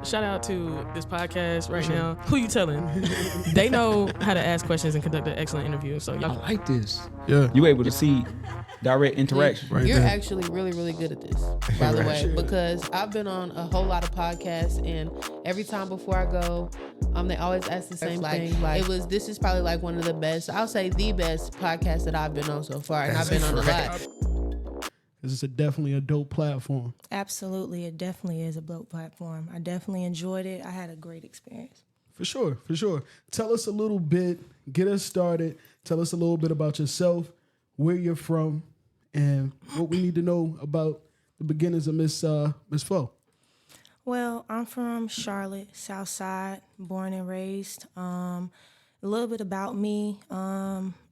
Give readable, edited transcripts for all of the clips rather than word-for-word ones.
shout out to this podcast right now. Who you telling? They know how to ask questions and conduct an excellent interview. So I y'all, like this. Yeah. You able to see direct interaction. Right You're there. actually really, really good at this, by the way, because I've been on a whole lot of podcasts, and every time before I go, they always ask the same thing. Like, this is probably like one of the best, I'll say the best podcast that I've been on so far, and I've been on a lot. It's definitely a dope platform. Absolutely. It definitely is a dope platform. I definitely enjoyed it. I had a great experience. For sure. Tell us a little bit, get us started. Tell us a little bit about yourself, where you're from, and what we need to know about the beginnings of Miss Fo. Well, I'm from Charlotte, South Side, born and raised. A little bit about me.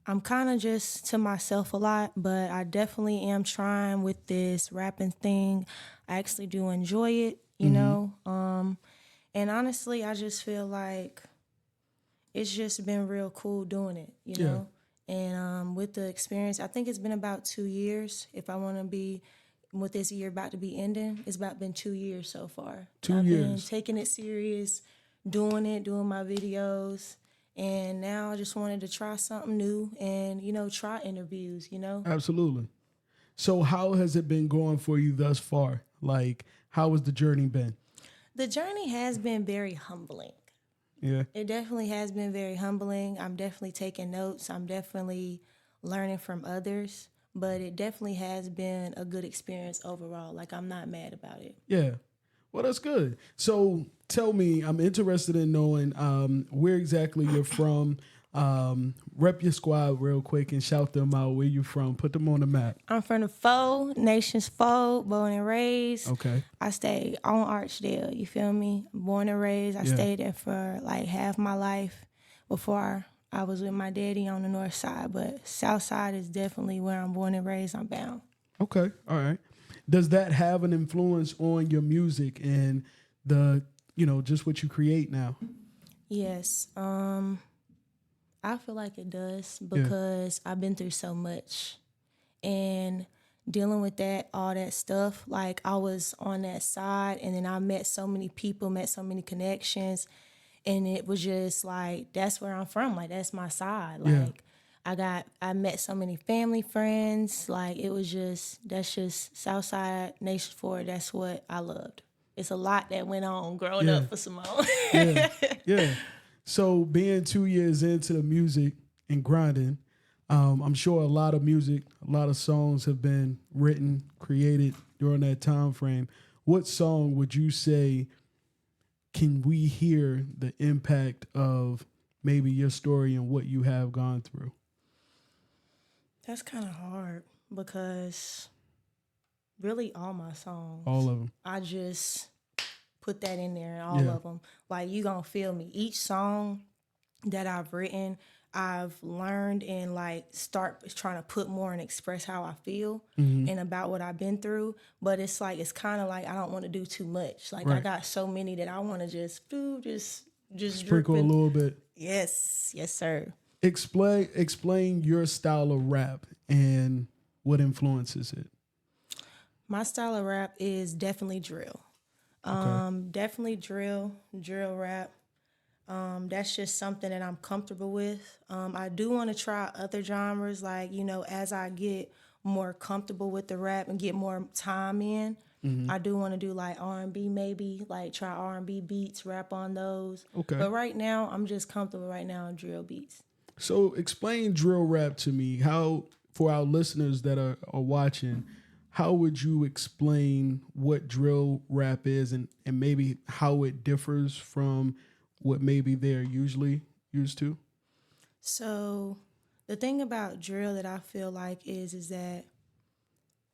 I'm kind of just to myself a lot, but I definitely am trying with this rapping thing. I actually do enjoy it, you know. And honestly, I just feel like it's just been real cool doing it, you know. And with the experience, I think it's been about 2 years. If I want to be, with this year about to be ending, it's about been 2 years so far. 2 I've years. been taking it serious, doing my videos. And now I just wanted to try something new and, you know, try interviews, you know? Absolutely. So how has it been going for you thus far? Like, how has the journey been? The journey has been very humbling. Yeah. It definitely has been very humbling. I'm definitely taking notes. I'm definitely learning from others. But it definitely has been a good experience overall. Like, I'm not mad about it. Yeah. Well, that's good. So tell me, I'm interested in knowing where exactly you're from. Rep your squad real quick and shout them out where you're from. Put them on the map. I'm from the Fo, Nations Fo, born and raised. Okay. I stayed on Archdale, you feel me? Born and raised. I stayed there for like half my life before I was with my daddy on the north side. But south side is definitely where I'm born and raised. I'm bound. Okay. All right. Does that have an influence on your music and the, you know, just what you create now? Yes. I feel like it does because I've been through so much and dealing with that, all that stuff. Like, I was on that side and then I met so many people, met so many connections, and it was just like, that's where I'm from. Like, that's my side. Like, I met so many family friends. Like, it was just, that's just Southside Nation 4. That's what I loved. It's a lot that went on growing up for Simone. Yeah. So being 2 years into the music and grinding, I'm sure a lot of music, a lot of songs have been written, created during that time frame. What song would you say can we hear the impact of maybe your story and what you have gone through? That's kind of hard because really all my songs. All of them. I just put that in there in all of them. Like, you gonna feel me. Each song that I've written, I've learned and like start trying to put more and express how I feel and about what I've been through. But it's like, it's kind of like I don't want to do too much. Like, I got so many that I want to just Sprinkle a little bit. Yes, sir. Explain your style of rap and what influences it. My style of rap is definitely drill. Definitely drill rap. That's just something that I'm comfortable with. I do want to try other genres, like, you know, as I get more comfortable with the rap and get more time in, I do want to do like R&B maybe, like try R&B beats, rap on those. Okay. But right now, I'm just comfortable right now in drill beats. So explain drill rap to me. How, for our listeners that are watching, how would you explain what drill rap is and maybe how it differs from what maybe they're usually used to? So the thing about drill that I feel like is that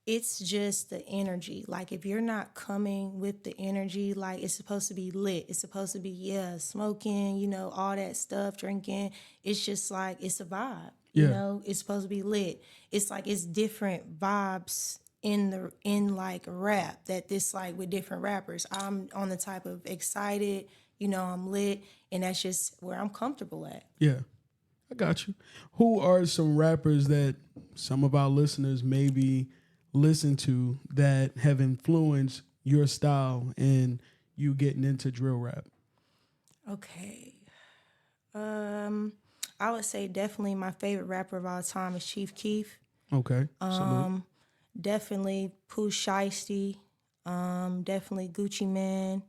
it's just the energy. Like, if you're not coming with the energy, like, it's supposed to be lit. It's supposed to be, smoking, you know, all that stuff, drinking. It's just like, it's a vibe, you know? It's supposed to be lit. It's like, it's different vibes in like rap that this, like, with different rappers. I'm on the type of excited, you know, I'm lit, and that's just where I'm comfortable at. Yeah, I got you. Who are some rappers that some of our listeners maybe listen to that have influenced your style and you getting into drill rap? Okay. I would say definitely my favorite rapper of all time is Chief Keef. Okay. Salute. Definitely Pooh Shiesty. Definitely Gucci Man.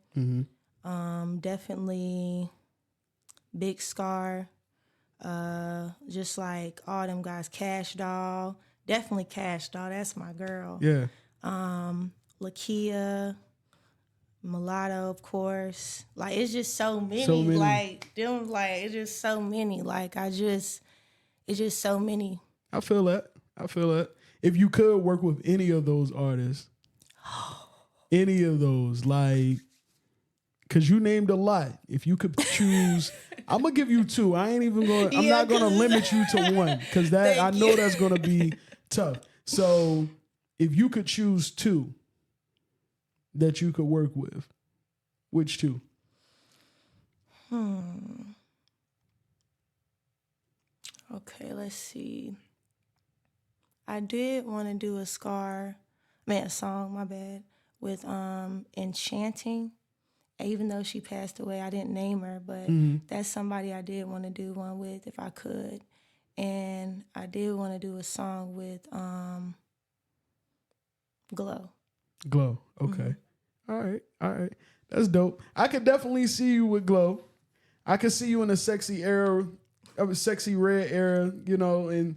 Definitely Big Scar. Just like all them guys. Cash Doll. Definitely Cash Doll. That's my girl. Yeah. Lakia. Mulatto, of course. Like, it's just so many. Like, them, like, it's just so many. Like, it's just so many. I feel that. If you could work with any of those artists, any of those, like, because you named a lot. If you could choose, I'm going to give you two. I'm not going to limit you to one, because I know that's going to be tough. So, if you could choose two that you could work with, which two? Okay, let's see. I did want to do a song, my bad, with Enchanting. Even though she passed away, I didn't name her, but that's somebody I did want to do one with if I could. And I did want to do a song with Glow. Glow, okay. All right. That's dope. I could definitely see you with Glow. I could see you in a sexy era, of a sexy red era, you know, and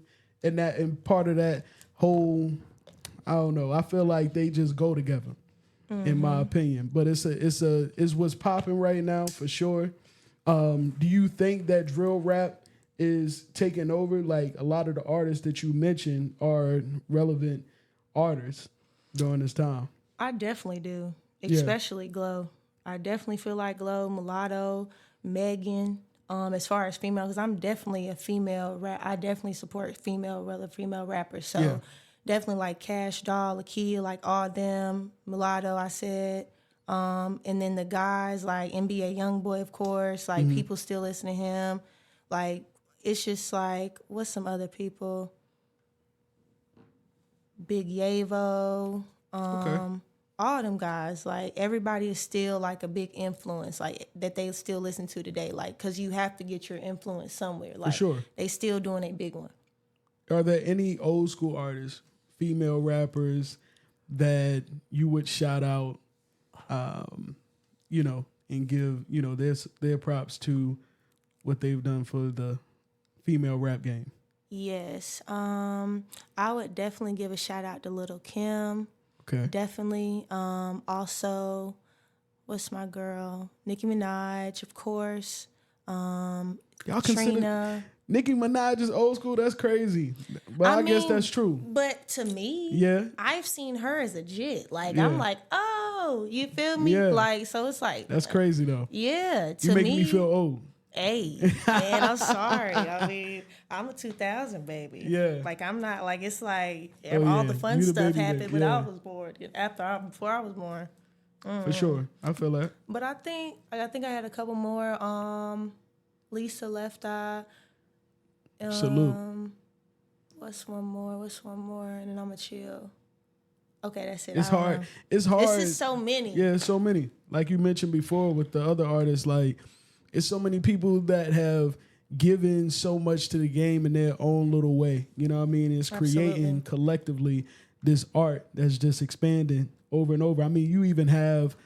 part of that whole, I don't know. I feel like they just go together, in my opinion. But it's what's popping right now for sure. Do you think that drill rap is taking over? Like, a lot of the artists that you mentioned are relevant artists during this time. I definitely do. Especially Glow. I definitely feel like Glow, Mulatto, Megan, as far as female, because I'm definitely a female I definitely support female rappers. So definitely like Cash Doll, Lakia, like all them, Mulatto, I said. And then the guys like NBA Youngboy, of course, like people still listen to him. Like, it's just like, what's some other people? Big Yavo. Okay. All them guys, like, everybody is still like a big influence, like, that they still listen to today, like, because you have to get your influence somewhere. Like, For sure. They still doing a big one. Are there any old school artists, female rappers, that you would shout out, you know, and give, you know, their props to what they've done for the female rap game? Yes. I would definitely give a shout out to Lil' Kim. Okay. Definitely. Also, what's my girl? Nicki Minaj, of course. Y'all Trina. consider Nicki Minaj is old school? That's crazy. But I guess that's true. But to me, I've seen her as a jit. Like, I'm like, oh, you feel me? Yeah. Like, so it's like. That's crazy, though. Yeah. You make me feel old. Hey, man, I'm sorry. I mean, I'm a 2000 baby. Yeah. Like, I'm not, like, it's like yeah. all the fun You the stuff baby happened that- when I yeah. was born, before I was born. For sure. I feel that. But I think I had a couple more. Lisa Left Eye. Salute. What's one more? And then I'ma chill. Okay, that's it. It's I don't hard. know. It's hard. It's just so many. Yeah, so many. Like you mentioned before with the other artists, like, it's so many people that have given so much to the game in their own little way. You know what I mean? It's creating collectively this art that's just expanding over and over. I mean, you even have,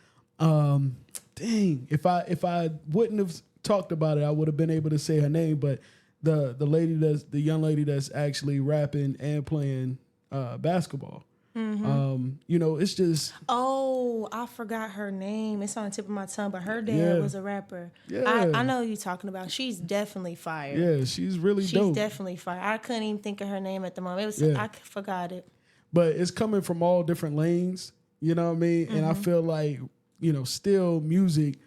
if I wouldn't have talked about it, I would have been able to say her name, but the young lady that's actually rapping and playing basketball. You know, it's just. Oh, I forgot her name. It's on the tip of my tongue, but her dad was a rapper. Yeah. I know who you're talking about. She's definitely fire. Yeah, she's really dope. She's definitely fire. I couldn't even think of her name at the moment. It was I forgot it. But it's coming from all different lanes, you know what I mean? And I feel like, you know, still music,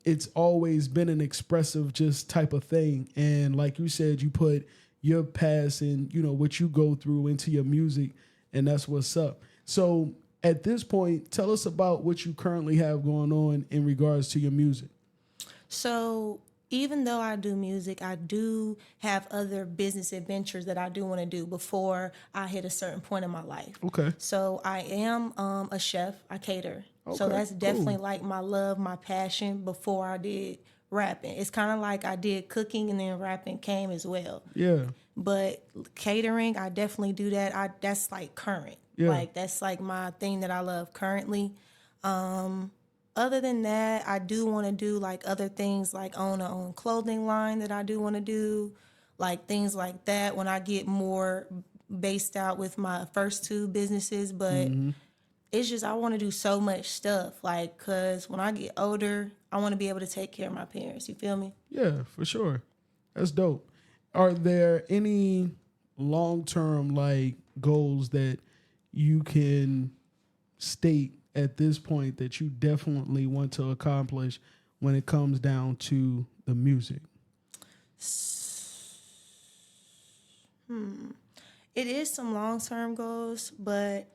it's always been an expressive just type of thing. And like you said, you put your past and, you know, what you go through into your music, and that's what's up. So at this point, tell us about what you currently have going on in regards to your music. So even though I do music, I do have other business adventures that I do want to do before I hit a certain point in my life. Okay. So I am a chef. I cater. So that's definitely like my love, my passion before I did rapping. It's kind of like I did cooking and then rapping came as well. Yeah. But catering, I definitely do that. That's like current. Yeah. Like that's like my thing that I love currently. Other than that, I do want to do like other things, like own a own clothing line that I do want to do, like things like that when I get more based out with my first two businesses. But it's just I want to do so much stuff, like, because when I get older, I want to be able to take care of my parents. You feel me? Yeah, for sure. That's dope. Are there any long-term like goals that you can state at this point that you definitely want to accomplish when it comes down to the music? It is some long-term goals, but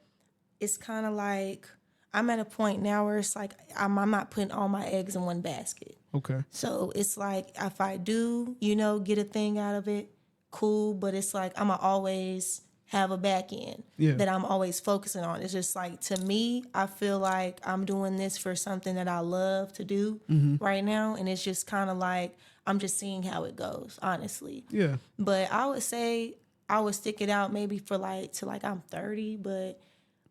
it's kind of like I'm at a point now where it's like I'm not putting all my eggs in one basket. Okay. So it's like if I do, get a thing out of it, cool. But it's like I'm going to always have a back end that I'm always focusing on. It's just like, to me, I feel like I'm doing this for something that I love to do right now. And it's just kind of like I'm just seeing how it goes, honestly. Yeah. But I would say I would stick it out maybe for like till like I'm 30,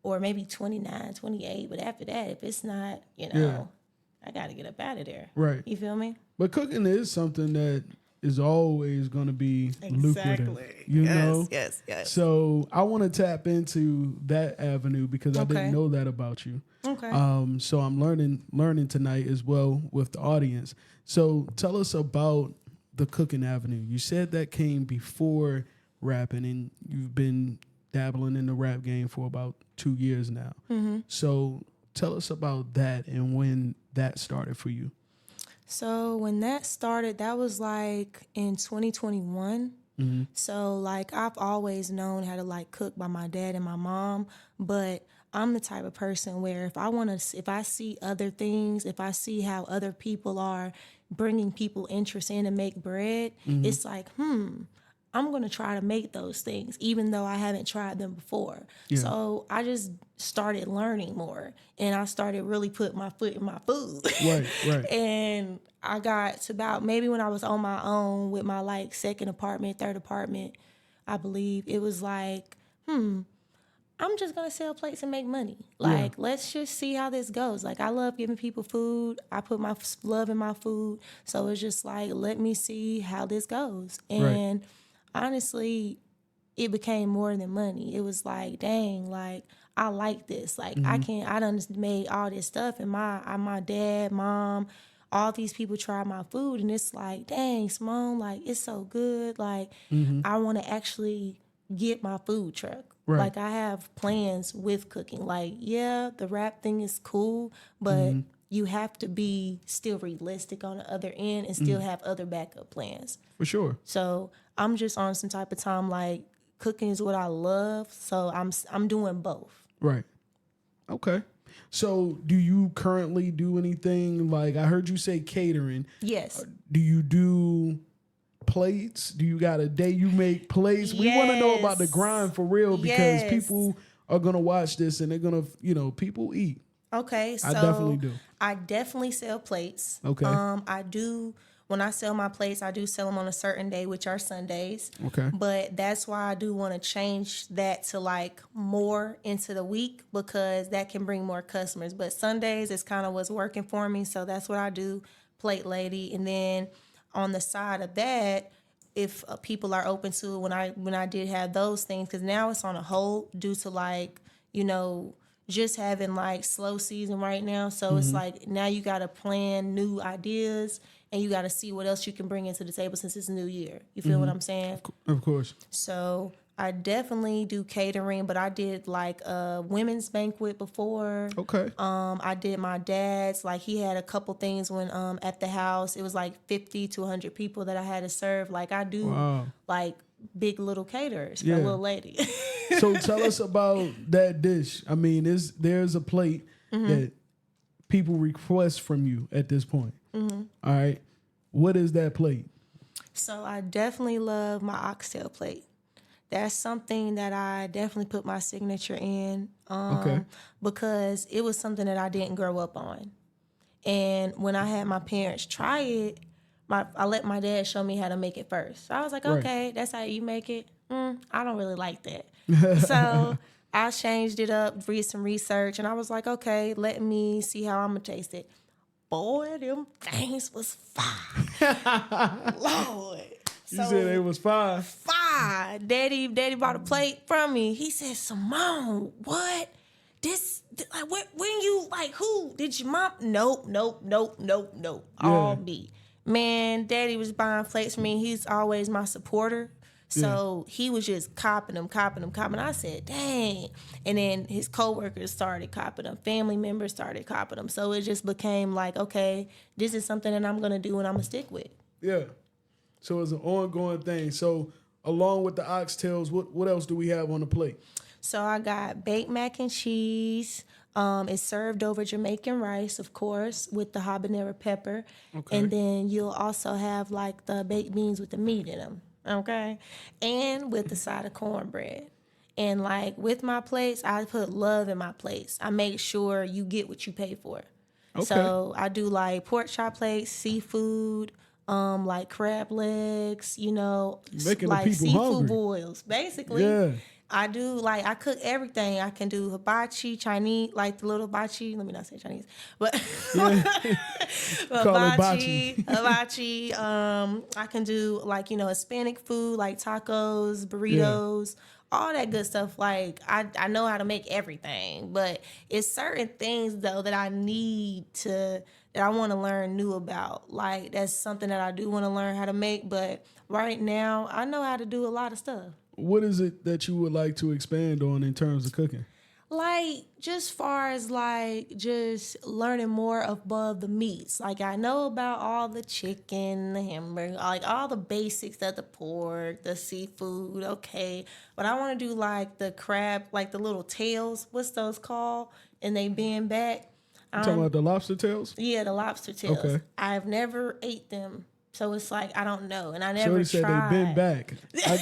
or maybe 29, 28. But after that, if it's not, I got to get up out of there. Right. You feel me? But cooking is something that is always going to be lucrative. You know? Yes. So I want to tap into that avenue because I didn't know that about you. Okay. So I'm learning tonight as well with the audience. So tell us about the cooking avenue. You said that came before rapping, and you've been dabbling in the rap game for about 2 years now. So tell us about that and when that started for you. So when that started, that was like in 2021. So like I've always known how to like cook by my dad and my mom, but I'm the type of person where if I see other things, if I see how other people are bringing people interest in to make bread, it's like, I'm going to try to make those things, even though I haven't tried them before. Yeah. So I just started learning more, and I started really putting my foot in my food. Right. And I got to about maybe when I was on my own with my like second apartment, third apartment, I believe it was like, I'm just going to sell plates and make money. Like, let's just see how this goes. Like, I love giving people food. I put my love in my food. So it's just like, let me see how this goes. And honestly, it became more than money. It was like, dang, like, I like this. Like, I done made all this stuff, and my dad, mom, all these people try my food, and it's like, dang, Simone, like, it's so good. Like, I want to actually get my food truck. Right. Like, I have plans with cooking. Like, yeah, the rap thing is cool, but you have to be still realistic on the other end and still have other backup plans. For sure. So I'm just on some type of time like cooking is what I love. So I'm doing both. Right. Okay. So do you currently do anything like, I heard you say catering. Yes. Do you do plates? Do you got a day you make plates? We want to know about the grind for real because people are going to watch this and they're going to, people eat. Okay. So I definitely do. I definitely sell plates. Okay. I do. When I sell my plates, I do sell them on a certain day, which are Sundays. Okay. But that's why I do want to change that to like more into the week because that can bring more customers. But Sundays is kind of what's working for me. So that's what I do, plate lady. And then on the side of that, if people are open to it, when I did have those things, because now it's on a hold due to like, just having like slow season right now. So it's like now you got to plan new ideas and you got to see what else you can bring into the table since it's a new year. You feel what I'm saying? Of course. So I definitely do catering, but I did like a women's banquet before. Okay. I did my dad's, like he had a couple things when at the house. It was like 50 to 100 people that I had to serve. Like I do like big little caterers for a little lady. So tell us about that dish. I mean, there's a plate that people request from you at this point. All right. What is that plate? So I definitely love my oxtail plate. that's something that I definitely put my signature in. Okay. Because it was something that I didn't grow up on. And when I had my parents try it, I let my dad show me how to make it first. So I was like, Right. okay, that's how you make it. I don't really like that. So I changed it up, read some research, and I was like, okay, let me see how I'm gonna taste it. Boy, them things was fire. Lord. You said it was fine. Fire. Daddy bought a plate from me. He said, Simone, what? Like, when you, like, who? Did your mom? Nope. All me. Man, Daddy was buying plates for me. He's always my supporter. So he was just copping them. I said, dang. And then his coworkers started copping them. Family members started copping them. So it just became like, okay, this is something that I'm going to do and I'm going to stick with. Yeah. So it's an ongoing thing. So along with the oxtails, what else do we have on the plate? So I got baked mac and cheese. It's served over Jamaican rice, of course, with the habanero pepper. Okay. And then you'll also have like the baked beans with the meat in them. Okay. And with the side of cornbread. And like with my plates, I put love in my plates. I make sure you get what you pay for. Okay. So I do like pork chop plates, seafood, like crab legs, making like the people seafood hungry. boils, basically. Yeah. I do, like, I cook everything. I can do hibachi, Chinese, like the little hibachi. Let me not say Chinese, but hibachi. I can do, like, Hispanic food, like tacos, burritos, all that good stuff. Like, I know how to make everything, but it's certain things, though, that I want to learn new about. Like, that's something that I do want to learn how to make, but right now, I know how to do a lot of stuff. What is it that you would like to expand on in terms of cooking? Like, just far as, like, just learning more above the meats. Like, I know about all the chicken, the hamburger, like, all the basics of the pork, the seafood, okay. But I want to do, like, the crab, like, the little tails. What's those called? And they bend back. You talking about the lobster tails? Yeah, the lobster tails. Okay. I've never ate them. So it's like, I don't know. And I never said tried. They bend back. I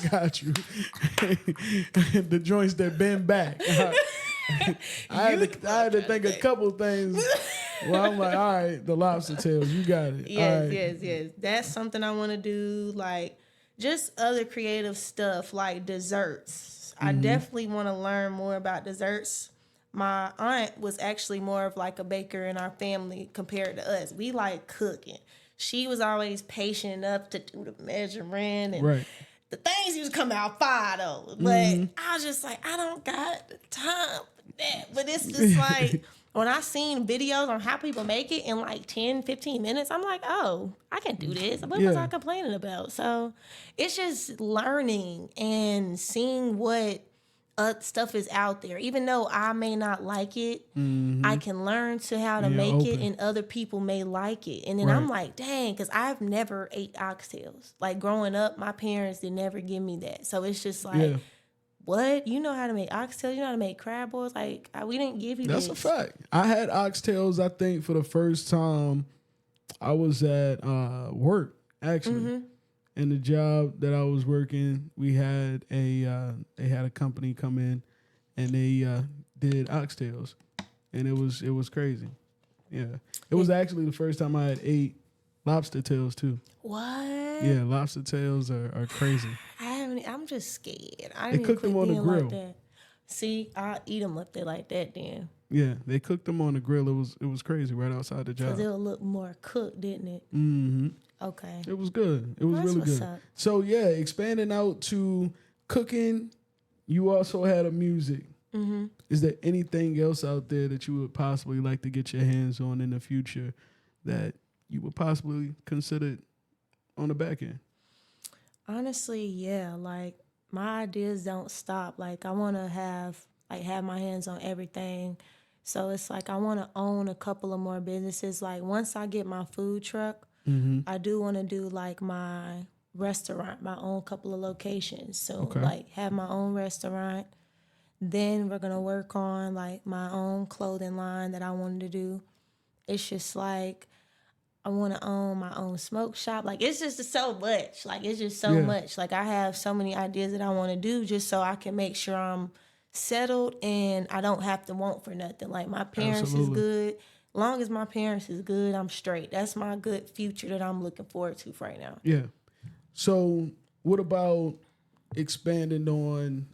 got you. The joints that bend back. I had to think a couple things. Well, I'm like, all right, the lobster tails, you got it. Yes. That's something I want to do. Like, just other creative stuff, like desserts. I definitely want to learn more about desserts. My aunt was actually more of like a baker in our family compared to us. We like cooking. She was always patient enough to do the measuring and the things used to come out fine though. But I was just like, I don't got the time for that. But it's just like, when I seen videos on how people make it in like 10, 15 minutes, I'm like, oh, I can do this. What was I complaining about? So it's just learning and seeing what stuff is out there. Even though I may not like it, I can learn to how to make it, and other people may like it. And then I'm like, dang, because I've never ate oxtails. Like, growing up, my parents did never give me that. So it's just like, what? You know how to make oxtails? You know how to make crab boils? Like, we didn't give you That's this. a fact. I had oxtails, I think, for the first time I was at work, actually. And the job that I was working, we had they had a company come in, and they did oxtails, and it was crazy. Yeah, it was actually the first time I had ate lobster tails too. What? Yeah, lobster tails are crazy. I'm just scared. They cooked them on the grill. Like that. See, I'll eat them up there like that then. Yeah, they cooked them on the grill. It was crazy right outside the job. Because it'll look more cooked, didn't it? Mm-hmm. Okay. It was good. It was really good. Up. So yeah, expanding out to cooking, you also had a music. Is there anything else out there that you would possibly like to get your hands on in the future that you would possibly consider on the back end? Honestly, yeah. Like, my ideas don't stop. Like, I want to have my hands on everything. So it's like, I want to own a couple of more businesses. Like, once I get my food truck, I do want to do like my restaurant, my own couple of locations. So like, have my own restaurant. Then we're going to work on like my own clothing line that I wanted to do. It's just like, I want to own my own smoke shop. Like, it's just so much. Like, it's just so much. Like, I have so many ideas that I want to do just so I can make sure I'm settled and I don't have to want for nothing. Like, my parents is good. Long as my parents is good, I'm straight. That's my good future that I'm looking forward to right now. Yeah. So what about expanding on,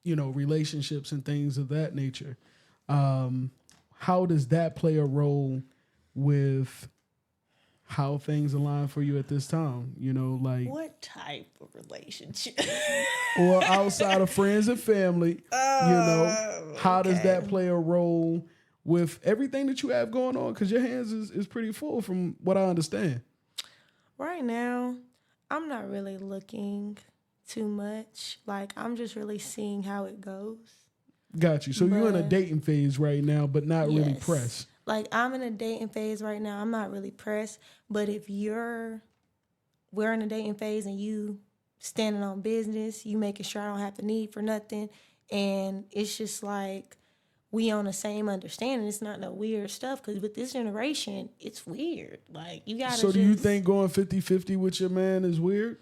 relationships and things of that nature? How does that play a role with how things align for you at this time? Like what type of relationship? or outside of friends and family, how does that play a role with everything that you have going on? Because your hands is pretty full from what I understand. Right now, I'm not really looking too much. Like, I'm just really seeing how it goes. Got you. So you're in a dating phase right now, but not really pressed. Like, I'm in a dating phase right now. I'm not really pressed. But if we're in a dating phase and you standing on business, you making sure I don't have to need for nothing, and it's just like we on the same understanding. It's not no weird stuff, because with this generation, it's weird. Like, you gotta. So do you think going 50-50 with your man is weird?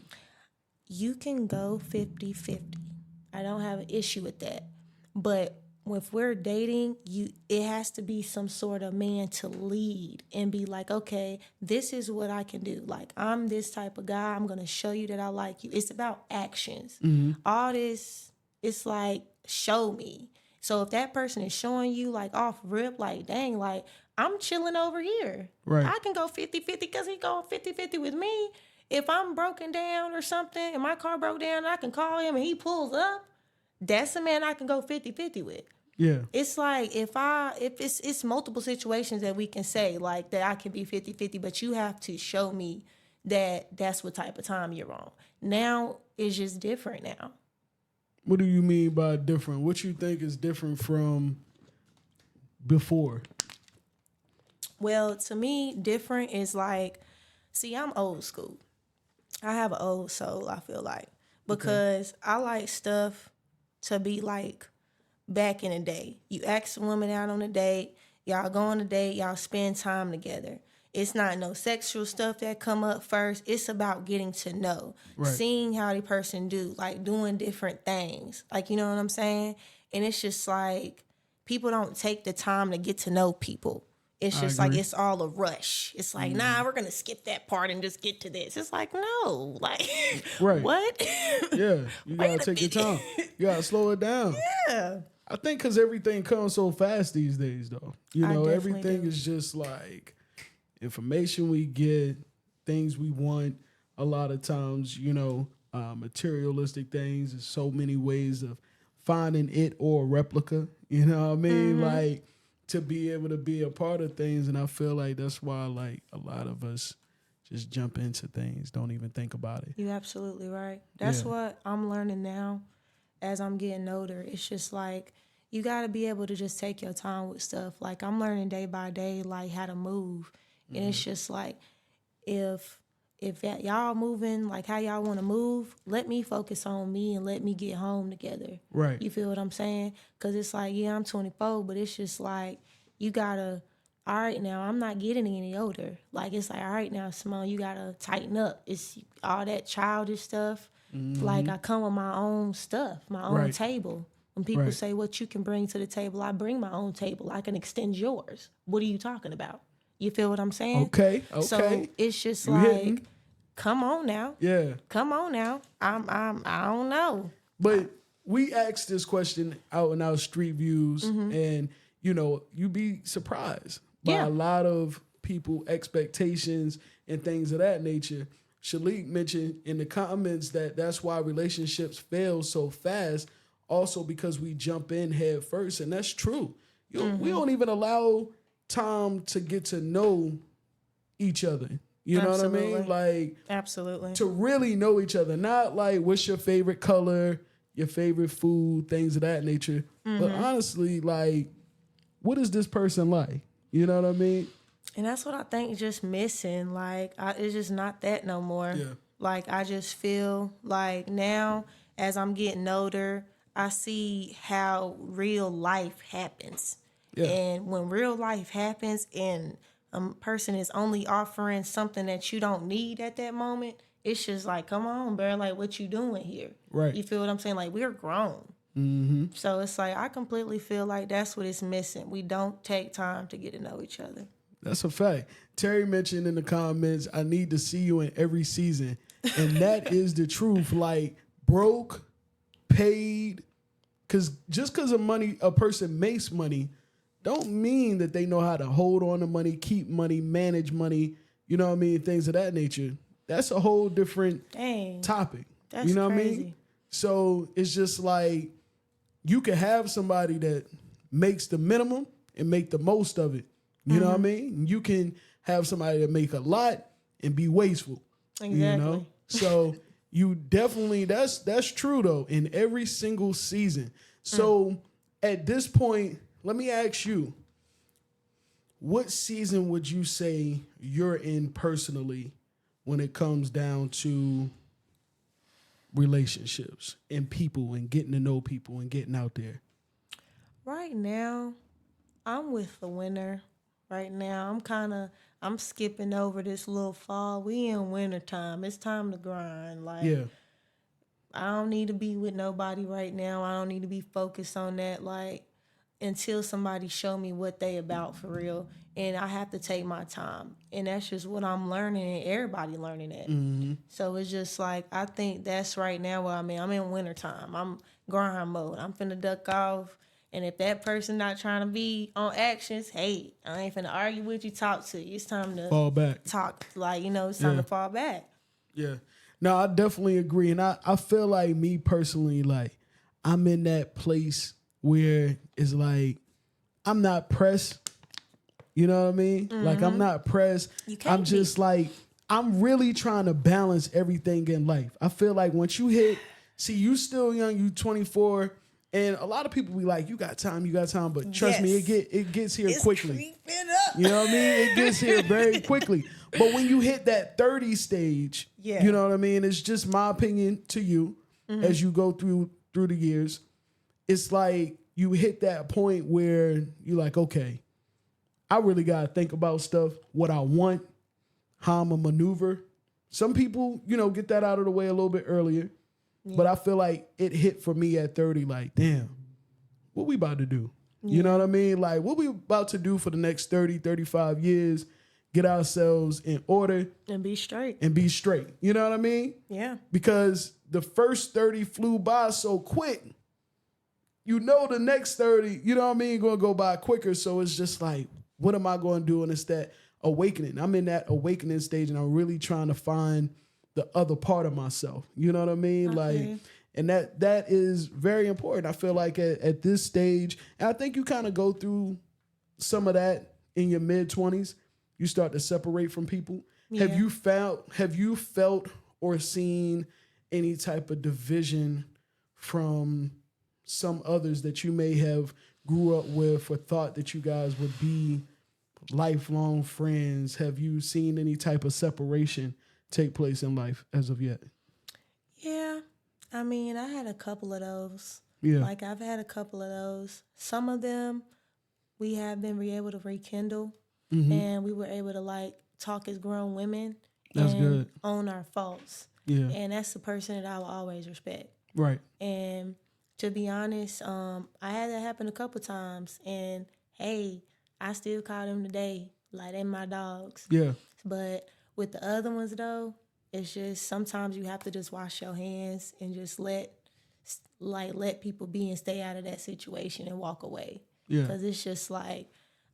You can go 50-50. I don't have an issue with that. But if we're dating, it has to be some sort of man to lead and be like, okay, this is what I can do. Like, I'm this type of guy. I'm going to show you that I like you. It's about actions. All this, it's like, show me. So if that person is showing you, like, off rip, like, dang, like, I'm chilling over here. Right. I can go 50-50 because he going 50-50 with me. If I'm broken down or something and my car broke down, I can call him and he pulls up. That's a man I can go 50-50 with. Yeah. It's like if it's multiple situations that we can say like that I can be 50-50, but you have to show me that that's what type of time you're on. Now it's just different now. What do you mean by different? What you think is different from before? Well, to me, different is like, see, I'm old school. I have an old soul, I feel like, because I like stuff to be like back in the day. You ask a woman out on a date, y'all go on a date, y'all spend time together. It's not no sexual stuff that come up first. It's about getting to know, seeing how the person do, like doing different things. Like, you know what I'm saying? And it's just like people don't take the time to get to know people. It's just like it's all a rush. It's like, nah, we're going to skip that part and just get to this. It's like, no, like, what? Yeah, you got to take your time. You got to slow it down. Yeah. I think because everything comes so fast these days, though. Everything is just like information we get, things we want. A lot of times, materialistic things. There's so many ways of finding it or a replica. You know what I mean? Like, to be able to be a part of things. And I feel like that's why, like, a lot of us just jump into things, don't even think about it. You're absolutely right. That's what I'm learning now as I'm getting older. It's just like, you got to be able to just take your time with stuff. Like, I'm learning day by day, like, how to move. And it's just like, if y'all moving like how y'all want to move, let me focus on me and let me get home together. Right. You feel what I'm saying? Because it's like, yeah, I'm 24, but it's just like, you got to, all right, now, I'm not getting any older. Like, it's like, all right, now, Simone, you got to tighten up. It's all that childish stuff. Like, I come with my own stuff, my own table. When people say what you can bring to the table, I bring my own table. I can extend yours. What are you talking about? You feel what I'm saying? Okay. So it's just you like, hitting. Come on now. Yeah. Come on now. I don't know. But we asked this question out in our street views, and you'd be surprised by a lot of people expectations and things of that nature. Shalik mentioned in the comments that that's why relationships fail so fast, also because we jump in head first, and that's true. We don't even allow time to get to know each other. You know what I mean? Like, absolutely. To really know each other. Not like, what's your favorite color, your favorite food, things of that nature. But honestly, like, what is this person like? You know what I mean? And that's what I think is just missing. Like, it's just not that no more. Yeah. Like, I just feel like now, as I'm getting older, I see how real life happens. Yeah. And when real life happens and person is only offering something that you don't need at that moment, it's just like, come on, bro, like, what you doing here? Right. You feel what I'm saying? Like, we're grown. Mm-hmm. So it's like, I completely feel like that's what is missing. We don't take time to get to know each other. That's a fact. Terry mentioned in the comments, I need to see you in every season. And that is the truth. Like, broke, paid, because just because of money, a person makes money, don't mean that they know how to hold on to money, keep money, manage money, you know what I mean? Things of that nature. That's a whole different topic. That's you know crazy. what I mean? So it's just like, you can have somebody that makes the minimum and make the most of it. You know what I mean? You can have somebody that make a lot and be wasteful. Exactly. You know? So you definitely, that's true though, in every single season. So at this point, let me ask you, what season would you say you're in personally when it comes down to relationships and people and getting to know people and getting out there? Right now, I'm with the winter. Right now, I'm skipping over this little fall. We in winter time. It's time to grind. Like, Yeah. I don't need to be with nobody right now. I don't need to be focused on that. Like, until somebody show me what they about for real. And I have to take my time. And that's just what I'm learning, and everybody learning that. Mm-hmm. So it's just like, I think that's right now where I'm in wintertime. I'm grind mode. I'm finna duck off. And if that person not trying to be on actions, hey, I ain't finna argue with you, talk to you. It's time to Fall back. talk. Like, it's time to fall back. Yeah. No, I definitely agree. And I feel like, me personally, like, I'm in that place where it's like, I'm not pressed. You know what I mean? Like, I'm not pressed. I'm just like, I'm really trying to balance everything in life. I feel like once you hit, you still young, you 24, and a lot of people be like, you got time, but trust me, it gets here quickly. You know what I mean? It gets here very quickly. But when you hit that 30 stage, you know what I mean? It's just my opinion to you as you go through the years. It's like you hit that point where you're like, okay, I really got to think about stuff, what I want, how I'm going to maneuver. Some people, get that out of the way a little bit earlier. Yeah. But I feel like it hit for me at 30, like, damn, what we about to do? Yeah. You know what I mean? Like, what we about to do for the next 30, 35 years, get ourselves in order. And be straight. You know what I mean? Yeah. Because the first 30 flew by so quick. The next 30, you know what I mean, going to go by quicker. So it's just like, what am I going to do? And it's that awakening. I'm in that awakening stage, and I'm really trying to find the other part of myself. You know what I mean? Okay. Like, and that is very important. I feel like at this stage, and I think you kind of go through some of that in your mid-20s. You start to separate from people. Yeah. Have you felt or seen any type of division from some others that you may have grew up with or thought that you guys would be lifelong friends? Have you seen any type of separation take place in life as of yet? Yeah. I mean, I had a couple of those. Yeah. Like, I've had a couple of those. Some of them we have been able to rekindle, and we were able to, like, talk as grown women. That's and good. Own our faults. Yeah. And that's the person that I will always respect. Right. And to be honest, I had that happen a couple times, and hey, I still call them today, like, they my dogs. Yeah. But with the other ones though, it's just sometimes you have to just wash your hands and just let people be and stay out of that situation and walk away. Yeah. Because it's just like,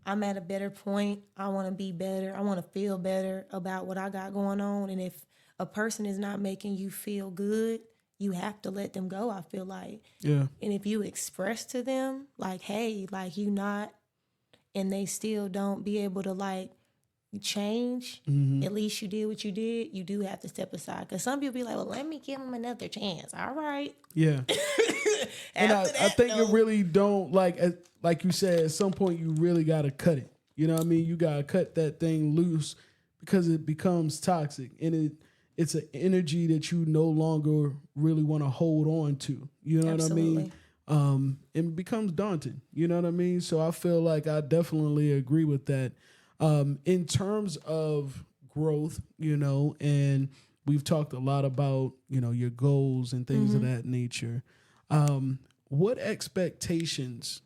I'm at a better point. I want to be better. I want to feel better about what I got going on. And if a person is not making you feel good, you have to let them go, I feel like. Yeah. And if you express to them, like, hey, like, you not, and they still don't be able to, like, change, at least you did what you did, you do have to step aside. Because some people be like, well, let me give them another chance. All right. Yeah. And I think you really don't, like you said, at some point you really got to cut it. You know what I mean? You got to cut that thing loose because it becomes toxic. And it's an energy that you no longer really want to hold on to. You know Absolutely. what I mean? It becomes daunting. You know what I mean? So I feel like I definitely agree with that. In terms of growth, and we've talked a lot about, your goals and things of that nature. What expectations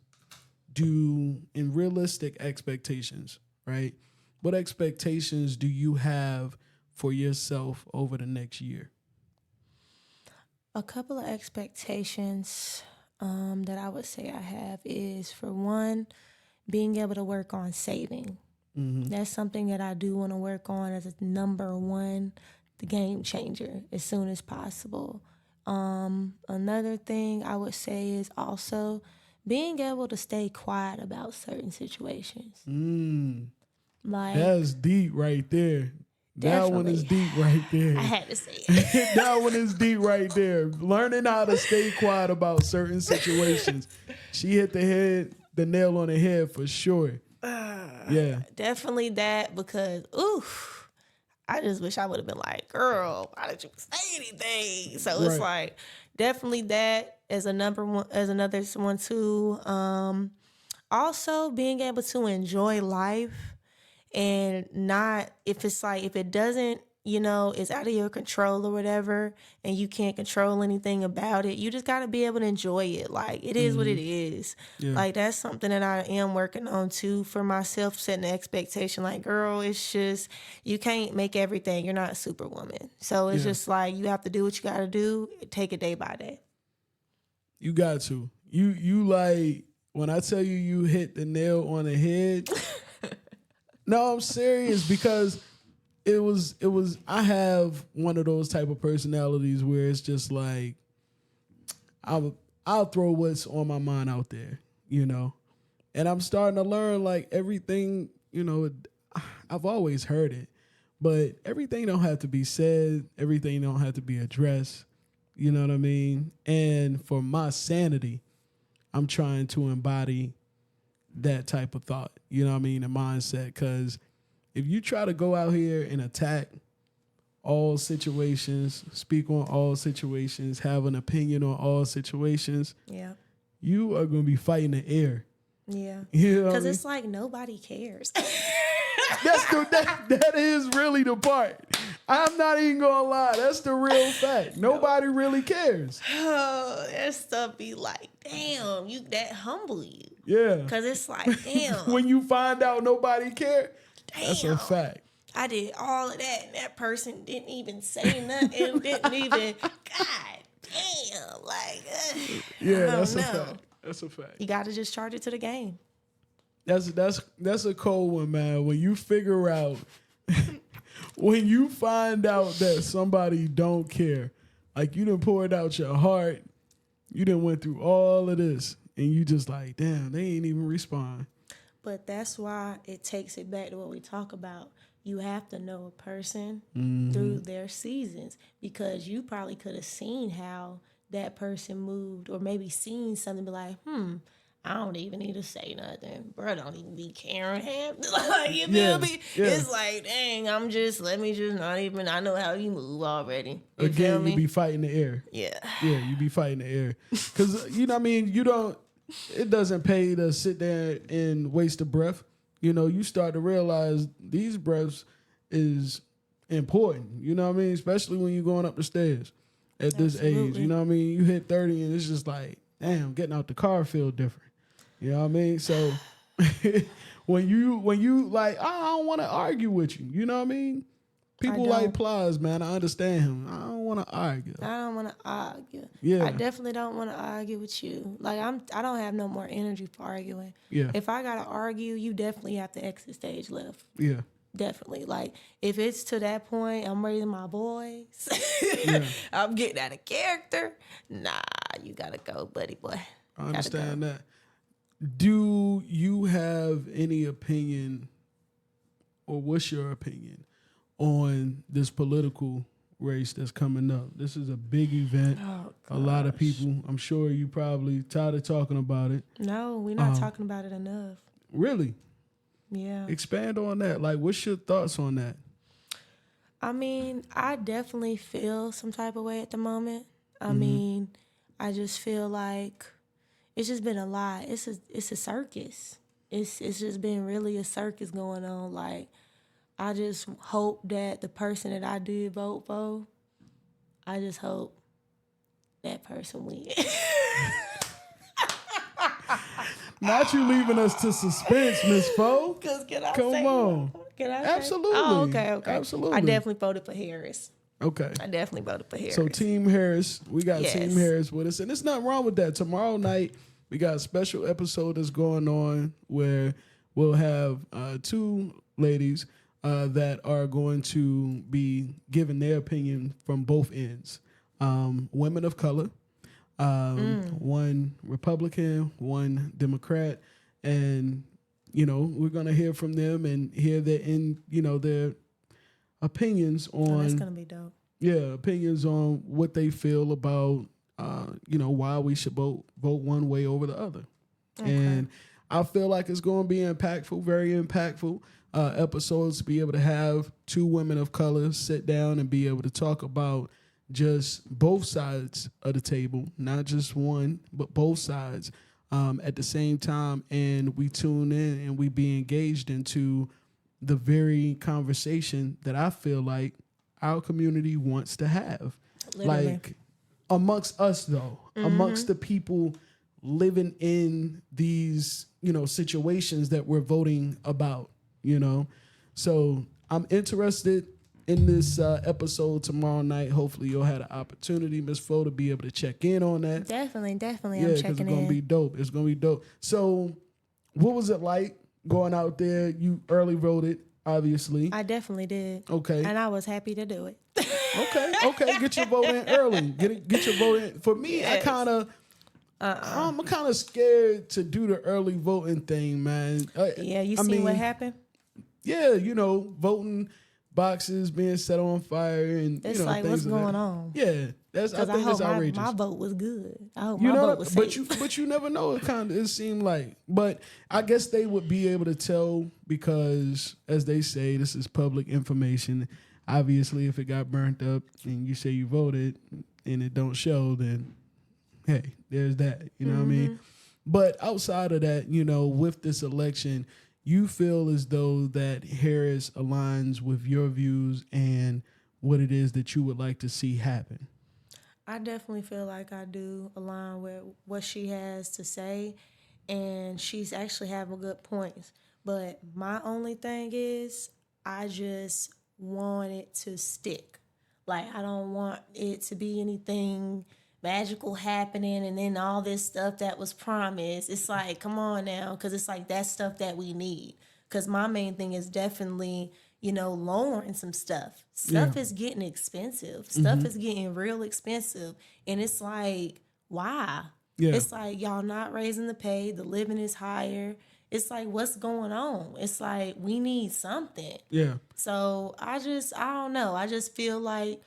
in realistic expectations, right? What expectations do you have for yourself over the next year? A couple of expectations that I would say I have is, for one, being able to work on saving. That's something that I do want to work on as a number one, the game changer, as soon as possible. Another thing I would say is also being able to stay quiet about certain situations. Like, That's deep right there. That one is Definitely. deep right there. I had to say it. That one is deep right there. Learning how to stay quiet about certain situations. She hit the nail on the head for sure. Yeah. Definitely that, because, oof, I just wish I would have been like, girl, why did you say anything? So it's like, definitely that as a number one, as another one too. Also being able to enjoy life and not, if it doesn't, it's out of your control or whatever, and you can't control anything about it, you just got to be able to enjoy it. Like, it is what it is. Yeah. Like, that's something that I am working on too for myself, setting the expectation. Like, girl, it's just, you can't make everything. You're not Superwoman. So it's just like, you have to do what you got to do. Take it day by day. You got to. You like, when I tell you hit the nail on the head, no, I'm serious, because it was I have one of those type of personalities where it's just like, I'll throw what's on my mind out there, and I'm starting to learn, like, everything, I've always heard it, but everything don't have to be said, everything don't have to be addressed, you know what I mean? And for my sanity, I'm trying to embody that type of thought, you know what I mean, and mindset, because if you try to go out here and attack all situations, speak on all situations, have an opinion on all situations, you are going to be fighting the air. Yeah. You know, because it's like, nobody cares. That is really the part. I'm not even going to lie. That's the real fact. Nobody really cares. Oh, that stuff be like, damn, that humble you. Yeah. Because it's like, damn. When you find out nobody cares, that's a fact. I did all of that, and that person didn't even say nothing. Didn't even, God damn. Like, that's a fact. That's a fact. You got to just charge it to the game. That's a cold one, man. When you figure out, when you find out that somebody don't care, like, you done poured out your heart, you done went through all of this, and you just like, damn, they ain't even respond. But that's why it takes it back to what we talk about. You have to know a person through their seasons, because you probably could have seen how that person moved, or maybe seen something, be like, I don't even need to say nothing. Bro, don't even be caring half. Like, you feel me? Yeah. It's like, dang, let me just not even, I know how you move already. You feel me? You be fighting the air. Yeah. Yeah, you be fighting the air. Because, you know what I mean? It doesn't pay to sit there and waste a breath. You start to realize these breaths is important. You know what I mean? Especially when you're going up the stairs at this age. You know what I mean? You hit 30 and it's just like, damn, getting out the car feel different. You know what I mean? So when you like, I don't want to argue with you. You know what I mean? People like Plies, man. I understand him. I don't want to argue. I don't want to argue. Yeah. I definitely don't want to argue with you. Like, I don't have no more energy for arguing. Yeah. If I gotta argue, you definitely have to exit stage left. Yeah. Definitely. Like, if it's to that point, I'm raising my boys. I'm getting out of character. Nah, you gotta go, buddy boy. I understand that. Do you have any opinion, or what's your opinion on this political race that's coming up? This is a big event. A lot of people, I'm sure you probably tired of talking about it. No, we're not talking about it enough. Really? Yeah. Expand on that. Like, what's your thoughts on that? I mean, I definitely feel some type of way at the moment. I mean, I just feel like it's just been a lot. It's a circus. it's just been really a circus going on. Like, I just hope that the person that I did vote for, I just hope that person wins. Not you leaving us to suspense, Miss Foe. Cause can I Come say on. Can I Absolutely. Say? Oh, okay. Absolutely. I definitely voted for Harris. Okay. I definitely voted for Harris. So Team Harris, we got Yes. Team Harris with us. And there's nothing wrong with that. Tomorrow night, we got a special episode that's going on where we'll have two ladies that are going to be giving their opinion from both ends. Women of color. One Republican, one Democrat, and we're gonna hear from them and hear their opinions on. That's gonna be dope. Yeah, opinions on what they feel about why we should vote one way over the other, and I feel like it's going to be impactful, very impactful episodes to be able to have two women of color sit down and be able to talk about just both sides of the table, not just one, but both sides at the same time. And we tune in and we be engaged into the very conversation that I feel like our community wants to have. Literally. Like amongst us though, amongst the people living in these, situations that we're voting about, So I'm interested in this episode tomorrow night. Hopefully you'll have the opportunity, Ms. Fo, to be able to check in on that. Definitely. Yeah, I'm because checking it's in. going to be dope. It's going to be dope. So what was it like going out there? You early voted, obviously. I definitely did. Okay. And I was happy to do it. Okay. Get your vote in early. Get your vote in. For me, Yes. I'm kind of scared to do the early voting thing, man. Yeah, you seen what happened? Yeah, voting boxes being set on fire and It's like what's things going that. on? Yeah, I Because I think hope it's outrageous. my vote was good. I hope my vote was safe. But you never know. It seemed like, but I guess they would be able to tell because, as they say, this is public information. Obviously, if it got burnt up and you say you voted and it don't show, then hey, there's that. You know what I mean? But outside of that, with this election, you feel as though that Harris aligns with your views and what it is that you would like to see happen. I definitely feel like I do align with what she has to say, and she's actually having good points. But my only thing is, I just want it to stick. Like, I don't want it to be anything magical happening and then all this stuff that was promised. It's like, come on now, because it's like that's stuff that we need. Because my main thing is definitely, lowering some stuff. Stuff is getting expensive. Stuff is getting real expensive. And it's like, why? Yeah. It's like, y'all not raising the pay. The living is higher. It's like, what's going on? It's like, we need something. Yeah. So I don't know. I just feel like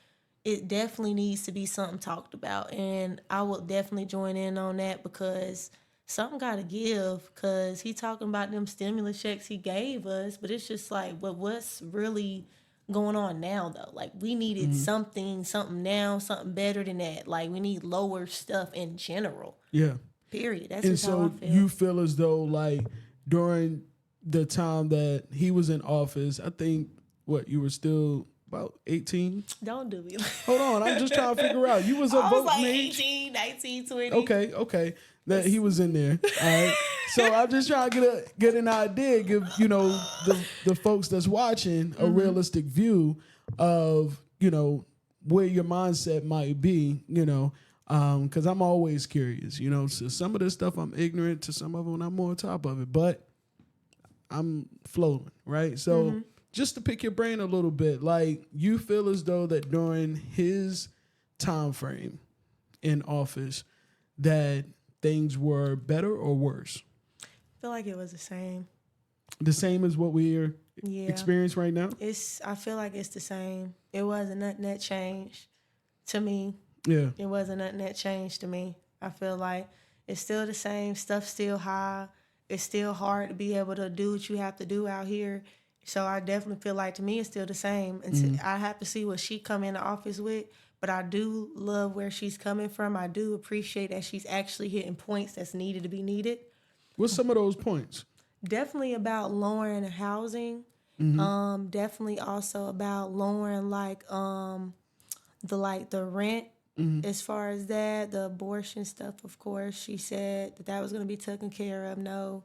it definitely needs to be something talked about. And I will definitely join in on that because something got to give, because he talking about them stimulus checks he gave us, but it's just like, what's really going on now, though? Like, we needed something now, something better than that. Like, we need lower stuff in general. Yeah. Period. That's And just so how I feel. you feel as though, like, during the time that he was in office, I think, you were still about 18? Don't do me like Hold on, I'm just trying to figure out. You was a I was voting like age? 18, 19, 20. Okay. That he was in there. All right. So I'm just trying to get an idea, give the folks that's watching a realistic view of where your mindset might be. Because I'm always curious. So some of this stuff I'm ignorant to, some of them I'm more on top of it, but I'm floating, right? So just to pick your brain a little bit, like, you feel as though that during his time frame in office that things were better or worse? I feel like it was the same. The same as what we're Yeah. experiencing right now? I feel like it's the same. It wasn't nothing that changed to me. Yeah. It wasn't nothing that changed to me. I feel like it's still the same. Stuff's still high. It's still hard to be able to do what you have to do out here. So I definitely feel like, to me, it's still the same. And I have to see what she come into office with. But I do love where she's coming from. I do appreciate that she's actually hitting points that's needed to be needed. What's some of those points? definitely about lowering housing. Definitely also about lowering the rent. As far as that, the abortion stuff, of course, she said that was going to be taken care of. No.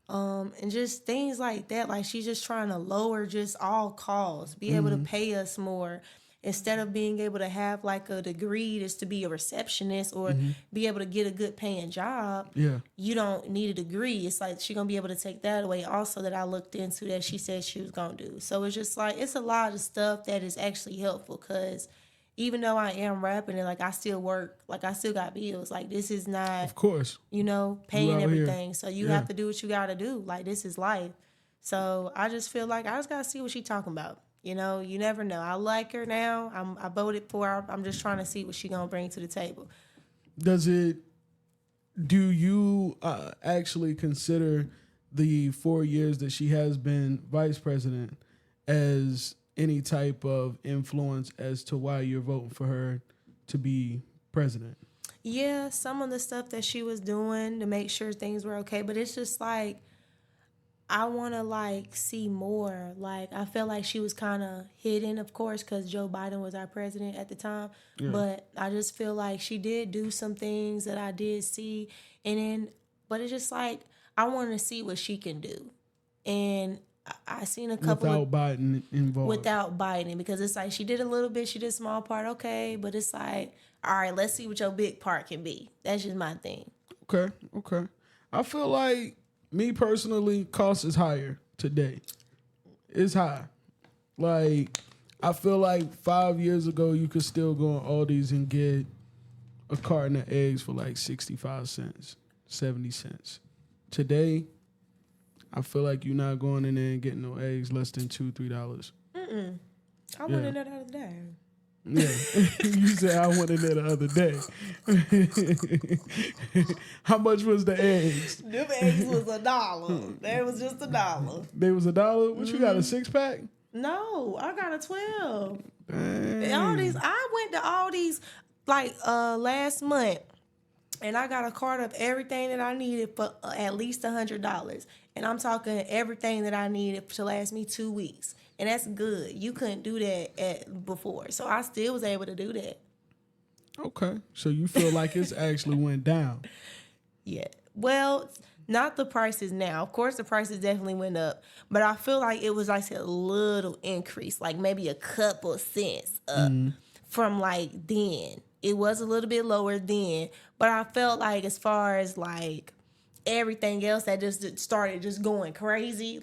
And just things like that. Like, she's just trying to lower just all costs, be able to pay us more. Instead of being able to have like a degree just to be a receptionist or be able to get a good paying job, you don't need a degree. It's like she's going to be able to take that away also that I looked into that she said she was going to do. So it's just like, it's a lot of stuff that is actually helpful because even though I am rapping and like I still work, like I still got bills. Like this is not, Of course. paying everything. So you have to do what you got to do. Like this is life. So I just feel like I just got to see what she's talking about. You never know. I like her now. I voted for her. I'm just trying to see what she's going to bring to the table. Do you actually consider the 4 years that she has been vice president as any type of influence as to why you're voting for her to be president? Yeah, some of the stuff that she was doing to make sure things were okay, but it's just like I want to see more. Like I felt like she was kind of hidden, of course, because Joe Biden was our president at the time. Yeah. But I just feel like she did do some things that I did see, but it's just like I want to see what she can do, and I seen a couple without Biden involved. Without Biden, because it's like she did a little bit, she did a small part, okay, but it's like, all right, let's see what your big part can be. That's just my thing. Okay. I feel like, me personally, cost is higher today. It's high. Like, I feel like 5 years ago, you could still go on Aldi's and get a carton of eggs for like 65 cents, 70 cents. Today, I feel like you're not going in there and getting no eggs less than $2-3. I went in there the other day. Yeah, you said I went in there the other day. How much was the eggs? Them eggs was $1. They was just $1. They was $1. What you got, a 6-pack? No, I got a 12. Dang. I went to Aldi's last month, and I got a cart of everything that I needed for at least $100. And I'm talking everything that I needed to last me 2 weeks. And that's good. You couldn't do that before. So I still was able to do that. Okay. So you feel like it's actually went down. Yeah. Well, not the prices now. Of course, the prices definitely went up. But I feel like it was like a little increase, like maybe a couple cents up from then. It was a little bit lower then. But I felt like as far as everything else that just started just going crazy,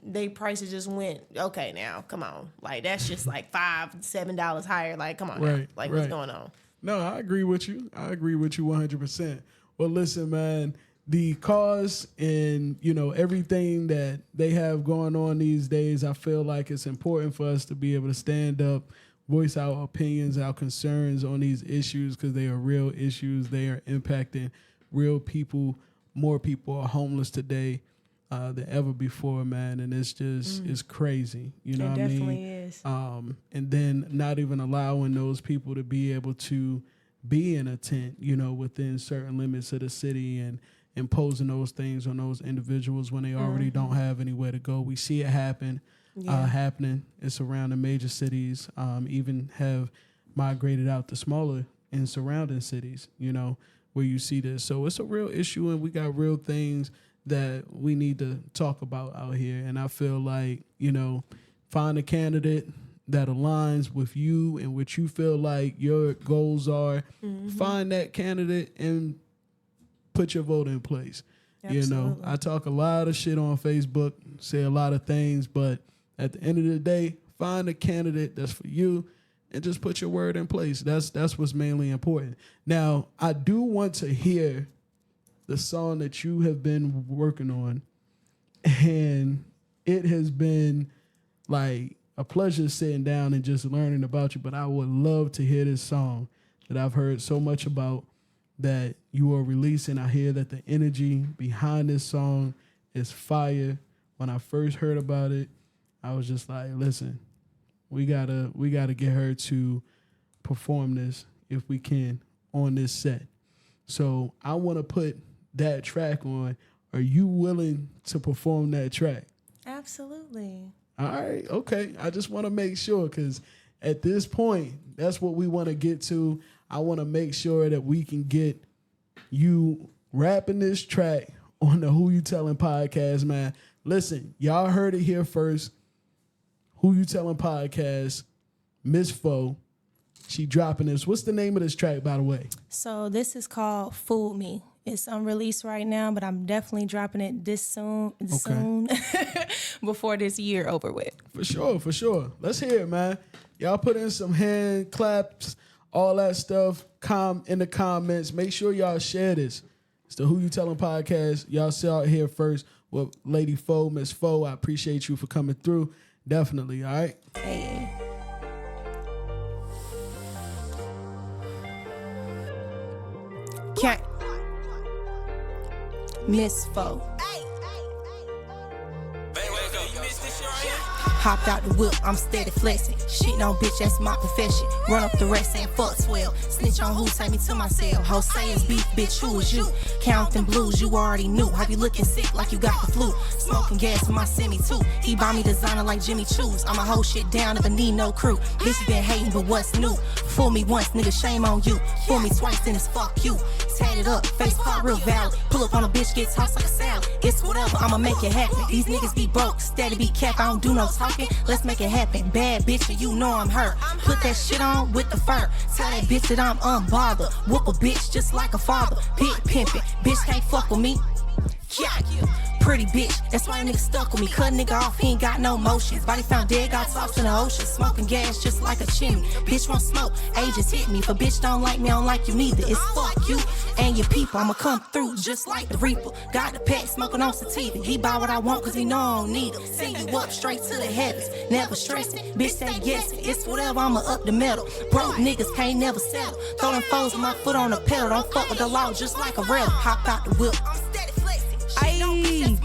they prices just went, okay, now come on, that's just $5-7 higher, come on, right, now. What's going on? No, I agree with you 100%. Well, listen, man, the cause and everything that they have going on these days, I feel like it's important for us to be able to stand up, voice our opinions, our concerns on these issues, because they are real issues. They are impacting real people. More people are homeless today than ever before, man, and it's just it's crazy. You know what I mean? It definitely is. And then not even allowing those people to be able to be in a tent, within certain limits of the city, and imposing those things on those individuals when they already don't have anywhere to go. We see it happening. It's around the major cities. Even have migrated out to smaller and surrounding cities. Where you see this. So it's a real issue, and we got real things that we need to talk about out here. And I feel like, find a candidate that aligns with you and what you feel like your goals are. Find that candidate and put your vote in place. Absolutely. I talk a lot of shit on Facebook, say a lot of things, but at the end of the day, find a candidate that's for you, and just put your word in place. That's what's mainly important. Now, I do want to hear the song that you have been working on, and it has been a pleasure sitting down and just learning about you, but I would love to hear this song that I've heard so much about that you are releasing. I hear that the energy behind this song is fire. When I first heard about it, I was just like, listen, we gotta get her to perform this if we can on this set. So I want to put that track on. Are you willing to perform that track? Absolutely. All right, okay. I just want to make sure because at this point, that's what we want to get to. I want to make sure that we can get you rapping this track on the Who You Telling podcast, man. Listen, y'all heard it here first. Who You Telling podcast, Miss Foe. She dropping this. What's the name of this track, by the way? So this is called Fool Me. It's unreleased right now, but I'm definitely dropping it this soon before this year over with. For sure. Let's hear it, man. Y'all put in some hand claps, all that stuff. In the comments. Make sure y'all share this. It's the Who You Telling podcast. Y'all saw it here first with Lady Foe, Miss Foe. I appreciate you for coming through. Definitely, all right? Hey. Can't. Miss Foe. Hopped out the whip, I'm steady flexing. Shit no bitch, that's my profession. Run up the rest and fuck 12. Snitch on who, take me to my cell. Ho say it's beef, bitch, who is you? Counting blues, you already knew. Have you looking sick like you got the flu? Smoking gas in my semi too. He buy me designer like Jimmy Choo's. I'ma hold shit down if I need no crew. Bitch been hating, but what's new? Fool me once, nigga, shame on you. Fool me twice, then it's fuck you. Tatted up, face card real valid. Pull up on a bitch, get tossed like a salad. It's whatever, I'ma make it happen. These niggas be broke, steady be capped. I don't do no talking. Let's make it happen. Bad bitch, and you know I'm her. Put that shit on with the fur. Tell that bitch that I'm unbothered. Whoop a bitch just like a father. Pig pimpin', bitch can't fuck with me. Yeah. Pretty bitch, that's why a nigga stuck with me. Cut a nigga off, he ain't got no motions. Body found dead, got tossed in the ocean. Smoking gas just like a chimney. Bitch won't smoke, ages hit me. For bitch don't like me, I don't like you neither. It's fuck you and your people. I'ma come through just like the Reaper. Got the pack smoking on sativa. He buy what I want cause he know I don't need him. Send you up straight to the heavens. Never stressing, bitch say yes. It's whatever, I'ma up the metal. Broke niggas can't never settle. Throw them foes with my foot on the pedal. Don't fuck with the law just like a rebel. Hop out the whip. Ayy.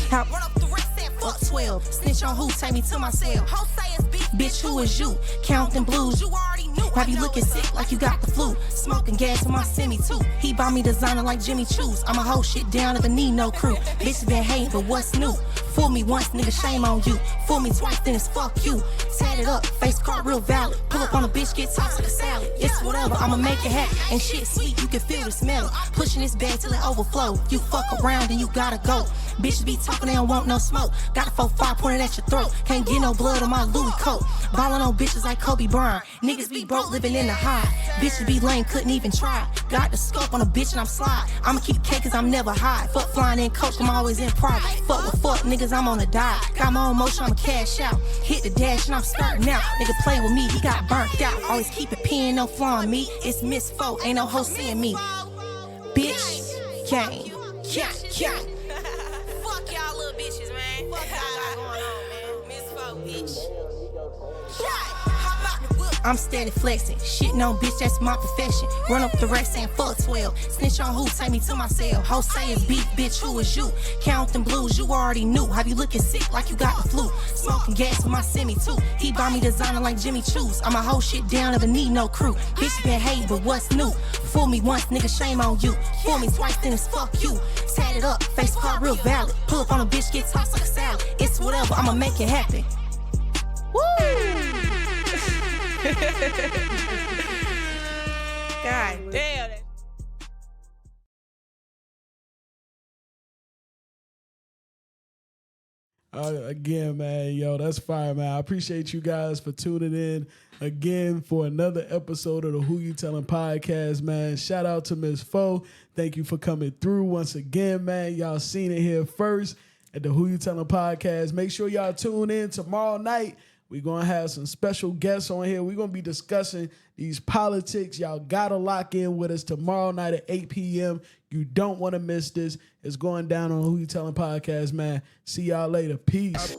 Hop. Run up the rest and fuck 12. Snitch on who, take me to my cell. Bitch, who is you? Counting blues. You already knew. Have you looking sick like you got the flu? Smoking gas in my semi too. He buy me designer like Jimmy Choo's. I'ma hold shit down if I need no crew. Bitch been hating, but what's new? Fool me once, nigga, shame on you. Fool me twice, then it's fuck you. Tatted up, face card real valid. Pull up on a bitch, get tossed like a salad. It's whatever, I'ma make it happen. And shit sweet, you can feel the smell. Pushing this bag till it overflow. You fuck around and you gotta go. Bitches be talking, they don't want no smoke. Got a 4-5 pointed at your throat. Can't get no blood on my Louis coat. Ballin' on bitches like Kobe Bryant. Niggas be broke, living in the high. Bitches be lame, couldn't even try. Got the scope on a bitch and I'm slide. I'ma keep cake cause I'm never high. Fuck flying in coach, I'm always in private. Fuck with fuck niggas, I'm on a dive. Got my own motion, I'ma cash out. Hit the dash and I'm starting out. Nigga play with me, he got burnt out. Always keep it peeing, no flaw on me. It's Miss Foe, ain't no hoe seeing me. Bitch, gang, yeah. Fuck y'all little bitches, man. Fuck y'all got going on, man. Miss Foe, bitch. I'm steady flexing. Shit no bitch, that's my profession. Run up the rest and fuck 12. Snitch on who, take me to my cell. Ho say it's beef, bitch, who is you? Counting blues, you already knew. Have you looking sick like you got the flu? Smoking gas with my semi too. He buy me designer like Jimmy Choo's. I'ma hold shit down if I need no crew. Bitch been hating, but what's new? Fool me once, nigga, shame on you. Fool me twice, then it's fuck you. Tatted up, face card real valid. Pull up on a bitch, get tossed like a salad. It's whatever, I'ma make it happen. Woo! God damn it. Again, man, yo, that's fire, man. I appreciate you guys for tuning in again for another episode of the Who You Telling podcast, man. Shout out to Miss Foe. Thank you for coming through once again, man. Y'all seen it here first at the Who You Telling podcast. Make sure y'all tune in tomorrow night. We're going to have some special guests on here. We're going to be discussing these politics. Y'all got to lock in with us tomorrow night at 8 p.m. You don't want to miss this. It's going down on Who You Telling podcast, man. See y'all later. Peace.